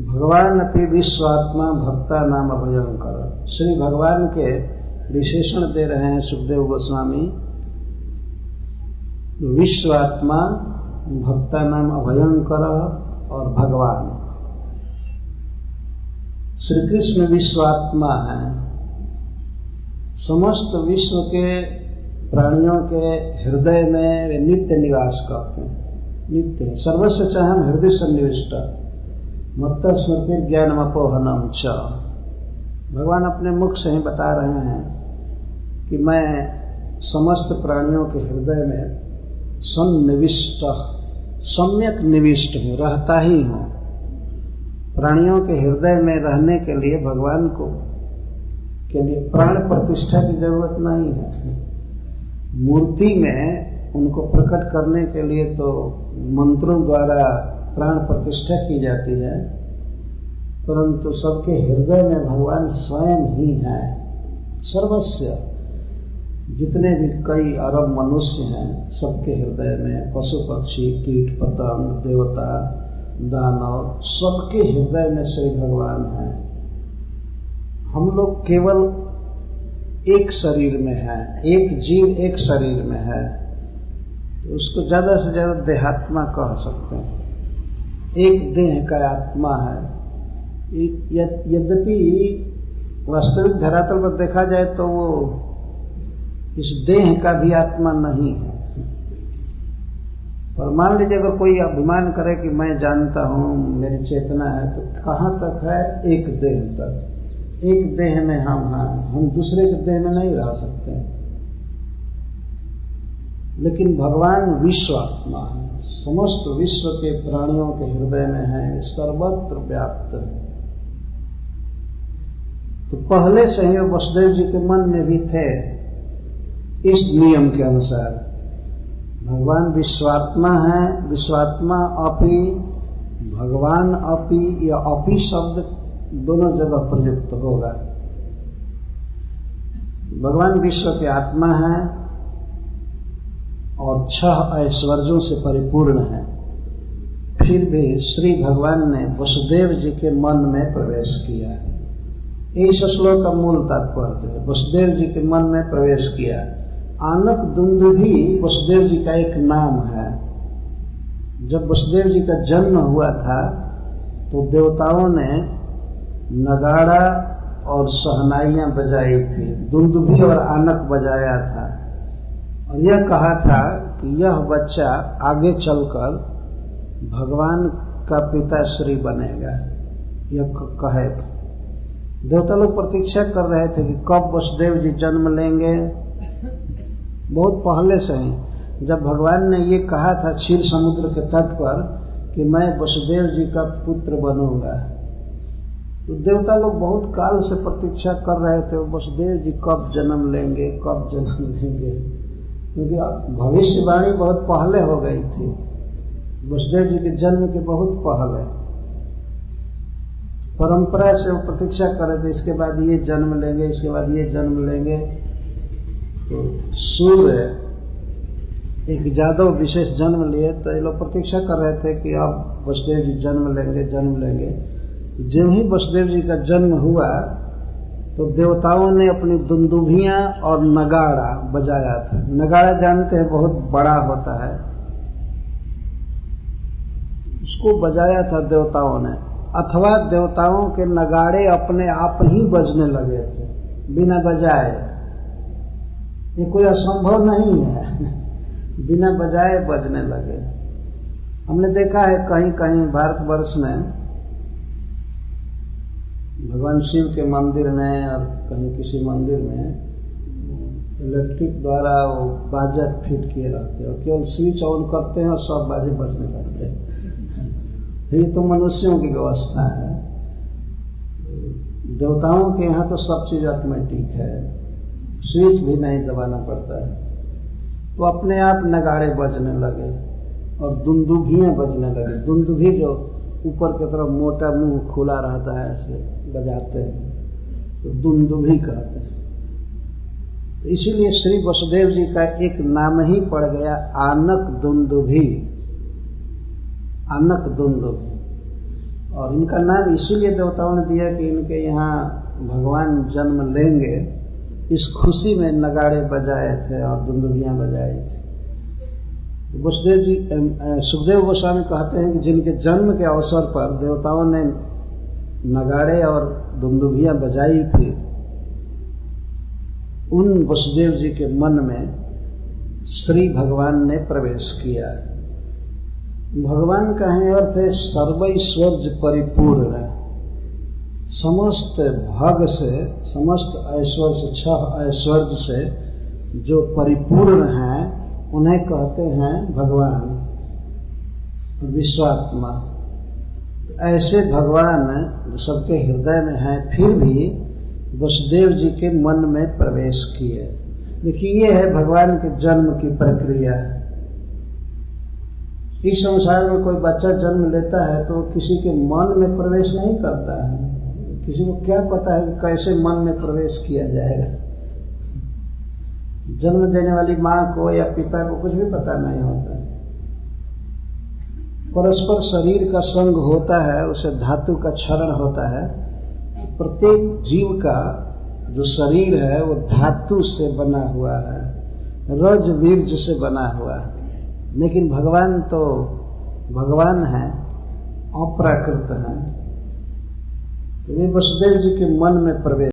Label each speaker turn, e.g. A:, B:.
A: भगवान अपि विश्वात्मा भक्ता नाम अभयंकर। श्री भगवान के विशेषण दे रहे हैं सुखदेव गोस्वामी। विश्वात्मा भक्ता नाम अभयंकर और भगवान श्री कृष्ण विश्वात्मा है। समस्त विश्व के प्राणियों के हृदय में वे नित्य निवास करते हैं। नित्य सर्वस्य चाहम हृदय सन्निविष्ट मत्त स्मृति ज्ञानम अपोहनम च। भगवान अपने मुख से ही बता रहे हैं कि मैं समस्त प्राणियों के हृदय में सन्निविष्ट सम्यक निविष्ट हूँ, रहता ही हूँ। प्राणियों के हृदय में रहने के लिए भगवान को के लिए प्राण प्रतिष्ठा की जरूरत नहीं है। मूर्ति में उनको प्रकट करने के लिए तो मंत्रों द्वारा प्राण प्रतिष्ठा की जाती है, परंतु सबके हृदय में भगवान स्वयं ही है। सर्वस्य जितने भी कई अरब मनुष्य हैं सबके हृदय में पशु पक्षी कीट पतंग देवता दानव सबके हृदय में श्री भगवान है। हम लोग केवल एक शरीर में है, एक जीव एक शरीर में है, तो उसको ज्यादा से ज्यादा देहात्मा कह सकते हैं। एक देह का आत्मा है। यद्यपि वास्तविक धरातल पर देखा जाए तो वो इस देह का भी आत्मा नहीं है। पर मान लीजिए अगर कोई अभिमान करे कि मैं जानता हूं मेरी चेतना है, तो कहां तक है? एक देह तक। एक देह में हम दूसरे के देह में नहीं रह सकते। लेकिन भगवान विश्वात्मा है, समस्त विश्व के प्राणियों के हृदय में है, सर्वत्र व्याप्त है। तो पहले से ही वसुदेव जी के मन में भी थे इस नियम के अनुसार। भगवान विश्वात्मा है। विश्वात्मा अपि भगवान अपि, या अपि शब्द दोनों जगह प्रयुक्त होगा। भगवान विश्व के आत्मा है और 6 ऐश्वर्यों से परिपूर्ण है। फिर भी श्री भगवान ने वसुदेव जी के मन में प्रवेश किया। इस श्लोक का मूल तात्पर्य है, वसुदेव जी के मन में प्रवेश किया। आनक दुंदुभी वसुदेव जी का एक नाम है। जब वसुदेव जी का जन्म हुआ था तो देवताओं ने नगाड़ा और सहनाइयां बजाई थी, दुंदुभी और आनक बजाया था, और यह कहा था कि यह बच्चा आगे चलकर भगवान का पिताश्री बनेगा। यह कहे थे। देवता लोग प्रतीक्षा कर रहे थे कि कब वसुदेव जी जन्म लेंगे। बहुत पहले से ही जब भगवान ने ये कहा था क्षीर समुद्र के तट पर कि मैं वसुदेव जी का पुत्र बनूंगा, तो देवता लोग बहुत काल से प्रतीक्षा कर रहे थे वसुदेव जी कब जन्म लेंगे, कब जन्म लेंगे, क्योंकि भविष्यवाणी बहुत पहले हो गई थी। वसुदेव जी के जन्म के बहुत पहले परंपरा से वो प्रतीक्षा कर रहे थे, इसके बाद ये जन्म लेंगे, इसके बाद ये जन्म लेंगे। तो सूर्य एक जादव विशेष जन्म लिए, तो ये लोग प्रतीक्षा कर रहे थे कि अब वसुदेव जी जन्म लेंगे। जब ही वसुदेव जी का जन्म हुआ तो देवताओं ने अपनी दुंदुभियां और नगाड़ा बजाया था। नगाड़ा जानते हैं, बहुत बड़ा होता है, उसको बजाया था देवताओं ने, अथवा देवताओं के नगाड़े अपने आप ही बजने लगे थे बिना बजाए। ये कोई असंभव नहीं है, बिना बजाए बजने लगे। हमने देखा है कहीं कहीं भारतवर्ष में भगवान शिव के मंदिर में और कहीं किसी मंदिर में इलेक्ट्रिक द्वारा वो बाजा फिट किए रहते हैं और केवल स्विच ऑन करते हैं और सब बाजे बजने लगते हैं। ये तो मनुष्यों की व्यवस्था है। देवताओं के यहाँ तो सब चीज ऑटोमेटिक है, स्विच भी नहीं दबाना पड़ता है। तो अपने आप नगाड़े बजने लगे और दुंदुभियां बजने लगे। दुंदुभी जो ऊपर की तरफ मोटा मुंह खुला रहता है, ऐसे बजाते हैं, तो दुंदुभी कहते हैं। तो इसीलिए श्री वसुदेव जी का एक नाम ही पड़ गया आनक दुंदुभी। आनक दुंदुभी। और इनका नाम इसीलिए देवताओं ने दिया कि इनके यहाँ भगवान जन्म लेंगे, इस खुशी में नगाड़े बजाए थे और दुंदुभियां बजाई थी। सुखदेव गोस्वामी कहते हैं कि जिनके जन्म के अवसर पर देवताओं ने नगाड़े और दुंदुभियां बजाई थी, उन वसुदेव जी के मन में श्री भगवान ने प्रवेश किया। भगवान का अर्थ है सर्वैश्वर्य परिपूर्ण, समस्त भाग से, समस्त ऐश्वर्य से, 6 ऐश्वर्य से जो परिपूर्ण हैं उन्हें कहते हैं भगवान, विश्वात्मा। तो ऐसे भगवान जो सबके हृदय में हैं, फिर भी वसुदेव जी के मन में प्रवेश किए। देखिए, ये है भगवान के जन्म की प्रक्रिया। इस संसार में कोई बच्चा जन्म लेता है तो किसी के मन में प्रवेश नहीं करता है। किसी को क्या पता है कि कैसे मन में प्रवेश किया जाएगा। जन्म देने वाली माँ को या पिता को कुछ भी पता नहीं होता है। परस्पर शरीर का संग होता है, उसे धातु का क्षरण होता है। प्रत्येक जीव का जो शरीर है वो धातु से बना हुआ है, रज वीर्य से बना हुआ है। लेकिन भगवान तो भगवान है, अप्राकृत है। तो वे वसुदेव जी के मन में प्रवेश